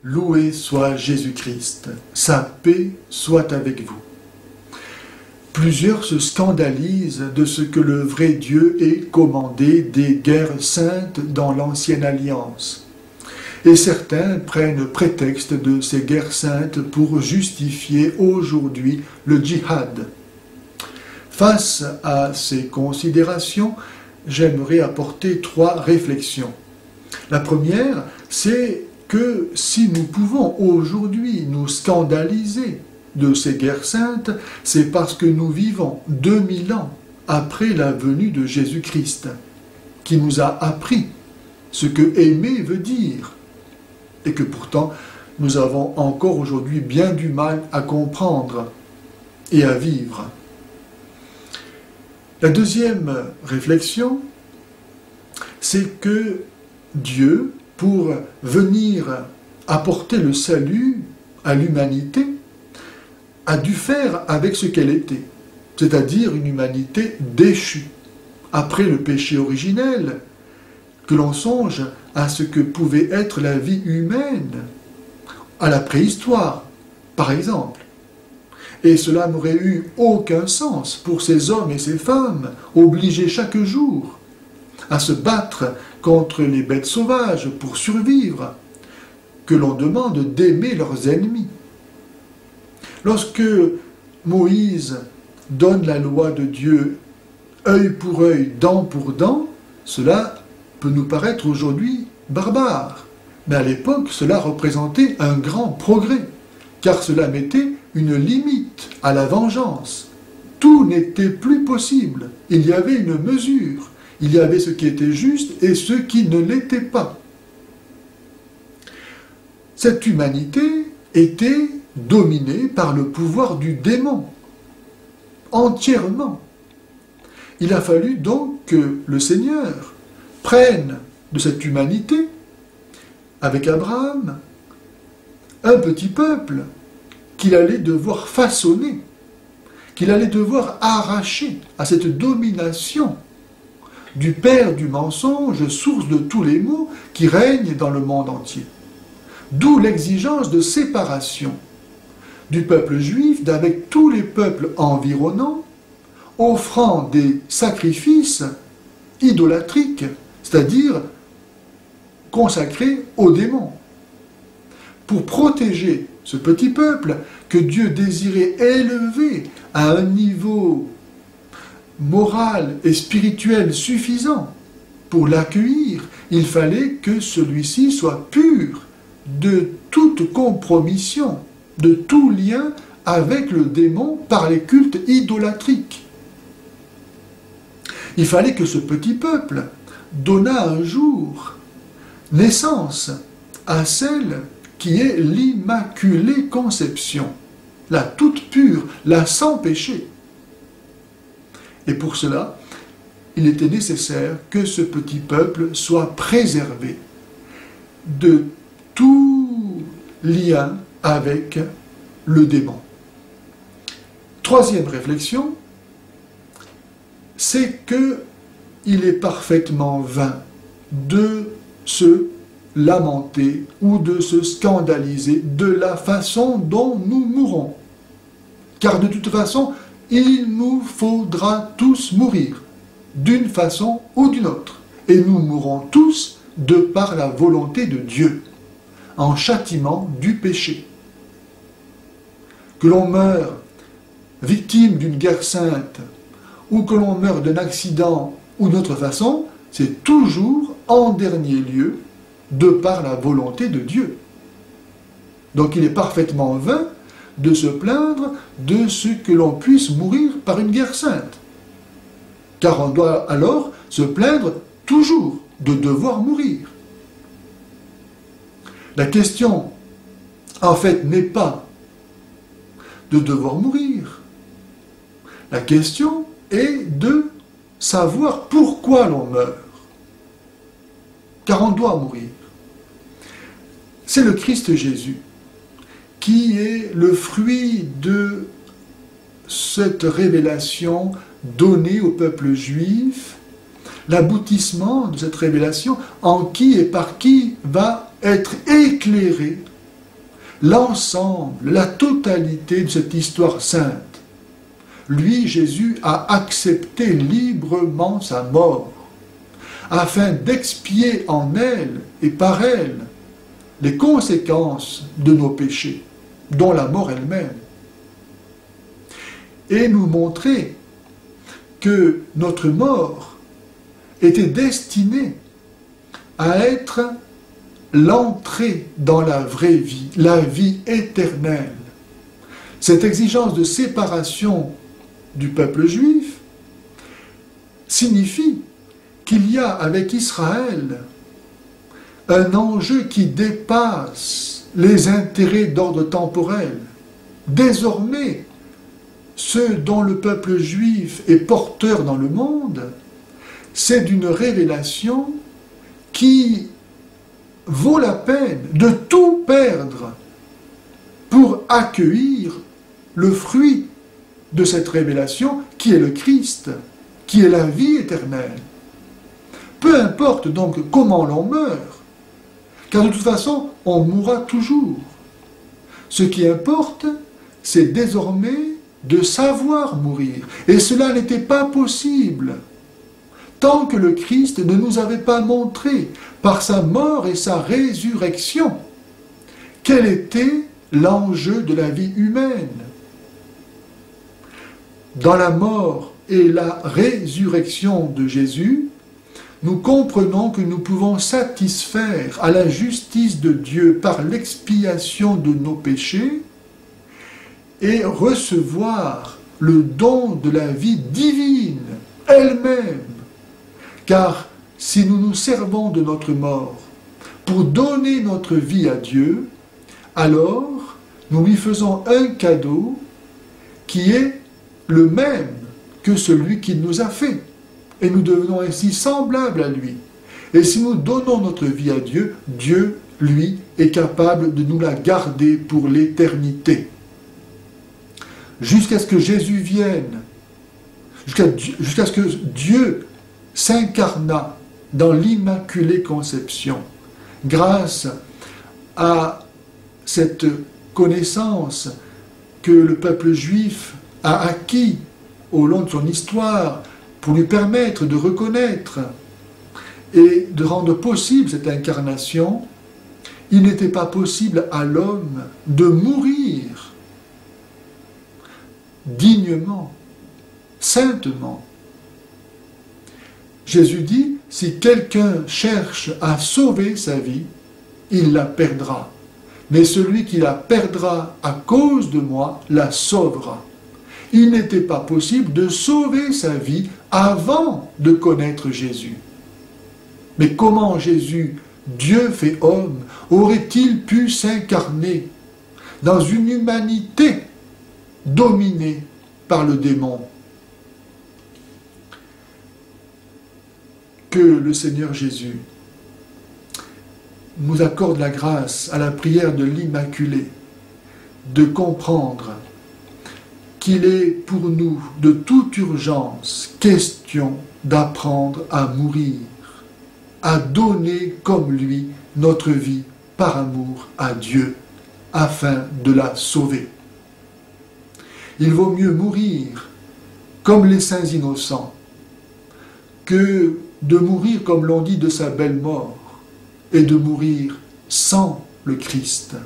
Loué soit Jésus-Christ, sa paix soit avec vous. Plusieurs se scandalisent de ce que le vrai Dieu ait commandé des guerres saintes dans l'Ancienne Alliance. Et certains prennent prétexte de ces guerres saintes pour justifier aujourd'hui le djihad. Face à ces considérations, j'aimerais apporter 3 réflexions. La première, c'est que si nous pouvons aujourd'hui nous scandaliser de ces guerres saintes, c'est parce que nous vivons 2000 ans après la venue de Jésus-Christ, qui nous a appris ce que aimer veut dire, et que pourtant nous avons encore aujourd'hui bien du mal à comprendre et à vivre. La deuxième réflexion, c'est que Dieu, pour venir apporter le salut à l'humanité, a dû faire avec ce qu'elle était, c'est-à-dire une humanité déchue. Après le péché originel, que l'on songe à ce que pouvait être la vie humaine, à la préhistoire, par exemple. Et cela n'aurait eu aucun sens pour ces hommes et ces femmes, obligés chaque jour à se battre contre les bêtes sauvages pour survivre, que l'on demande d'aimer leurs ennemis. Lorsque Moïse donne la loi de Dieu œil pour œil, dent pour dent, cela peut nous paraître aujourd'hui barbare. Mais à l'époque, cela représentait un grand progrès, car cela mettait une limite à la vengeance. Tout n'était plus possible. Il y avait une mesure. Il y avait ce qui était juste et ce qui ne l'était pas. Cette humanité était dominée par le pouvoir du démon, entièrement. Il a fallu donc que le Seigneur prenne de cette humanité, avec Abraham, un petit peuple qu'il allait devoir façonner, qu'il allait devoir arracher à cette domination du père du mensonge, source de tous les maux qui règnent dans le monde entier. D'où l'exigence de séparation du peuple juif d'avec tous les peuples environnants, offrant des sacrifices idolâtriques, c'est-à-dire consacrés aux démons. Pour protéger ce petit peuple que Dieu désirait élever à un niveau moral et spirituel suffisant pour l'accueillir, il fallait que celui-ci soit pur de toute compromission, de tout lien avec le démon par les cultes idolâtriques. Il fallait que ce petit peuple donnât un jour naissance à celle qui est l'Immaculée Conception, la toute pure, la sans péché. Et pour cela, il était nécessaire que ce petit peuple soit préservé de tout lien avec le démon. Troisième réflexion, c'est qu'il est parfaitement vain de se lamenter ou de se scandaliser de la façon dont nous mourrons. Car de toute façon, il nous faudra tous mourir, d'une façon ou d'une autre. Et nous mourrons tous de par la volonté de Dieu, en châtiment du péché. Que l'on meure victime d'une guerre sainte, ou que l'on meure d'un accident ou d'une autre façon, c'est toujours, en dernier lieu, de par la volonté de Dieu. Donc il est parfaitement vain de se plaindre de ce que l'on puisse mourir par une guerre sainte. Car on doit alors se plaindre toujours de devoir mourir. La question, en fait, n'est pas de devoir mourir. La question est de savoir pourquoi l'on meurt. Car on doit mourir. C'est le Christ Jésus qui est le fruit de cette révélation donnée au peuple juif, l'aboutissement de cette révélation en qui et par qui va être éclairée l'ensemble, la totalité de cette histoire sainte. Lui, Jésus, a accepté librement sa mort, afin d'expier en elle et par elle les conséquences de nos péchés, dont la mort elle-même, et nous montrer que notre mort était destinée à être l'entrée dans la vraie vie, la vie éternelle. Cette exigence de séparation du peuple juif signifie qu'il y a avec Israël un enjeu qui dépasse les intérêts d'ordre temporel. Désormais, ce dont le peuple juif est porteur dans le monde, c'est d'une révélation qui vaut la peine de tout perdre pour accueillir le fruit de cette révélation qui est le Christ, qui est la vie éternelle. Peu importe donc comment l'on meurt, car de toute façon, on mourra toujours. Ce qui importe, c'est désormais de savoir mourir. Et cela n'était pas possible tant que le Christ ne nous avait pas montré, par sa mort et sa résurrection, quel était l'enjeu de la vie humaine. Dans la mort et la résurrection de Jésus, nous comprenons que nous pouvons satisfaire à la justice de Dieu par l'expiation de nos péchés et recevoir le don de la vie divine elle-même. Car si nous nous servons de notre mort pour donner notre vie à Dieu, alors nous lui faisons un cadeau qui est le même que celui qu'il nous a fait. Et nous devenons ainsi semblables à lui. Et si nous donnons notre vie à Dieu, Dieu, lui, est capable de nous la garder pour l'éternité. Jusqu'à ce que Jésus vienne, jusqu'à ce que Dieu s'incarna dans l'Immaculée Conception, grâce à cette connaissance que le peuple juif a acquis au long de son histoire, pour lui permettre de reconnaître et de rendre possible cette incarnation, il n'était pas possible à l'homme de mourir dignement, saintement. Jésus dit, si quelqu'un cherche à sauver sa vie, il la perdra. Mais celui qui la perdra à cause de moi, la sauvera. Il n'était pas possible de sauver sa vie avant de connaître Jésus. Mais comment Jésus, Dieu fait homme, aurait-il pu s'incarner dans une humanité dominée par le démon? Que le Seigneur Jésus nous accorde la grâce à la prière de l'Immaculée de comprendre qu'il est pour nous de toute urgence question d'apprendre à mourir, à donner comme lui notre vie par amour à Dieu, afin de la sauver. Il vaut mieux mourir comme les saints innocents que de mourir, comme l'on dit, de sa belle mort, et de mourir sans le Christ.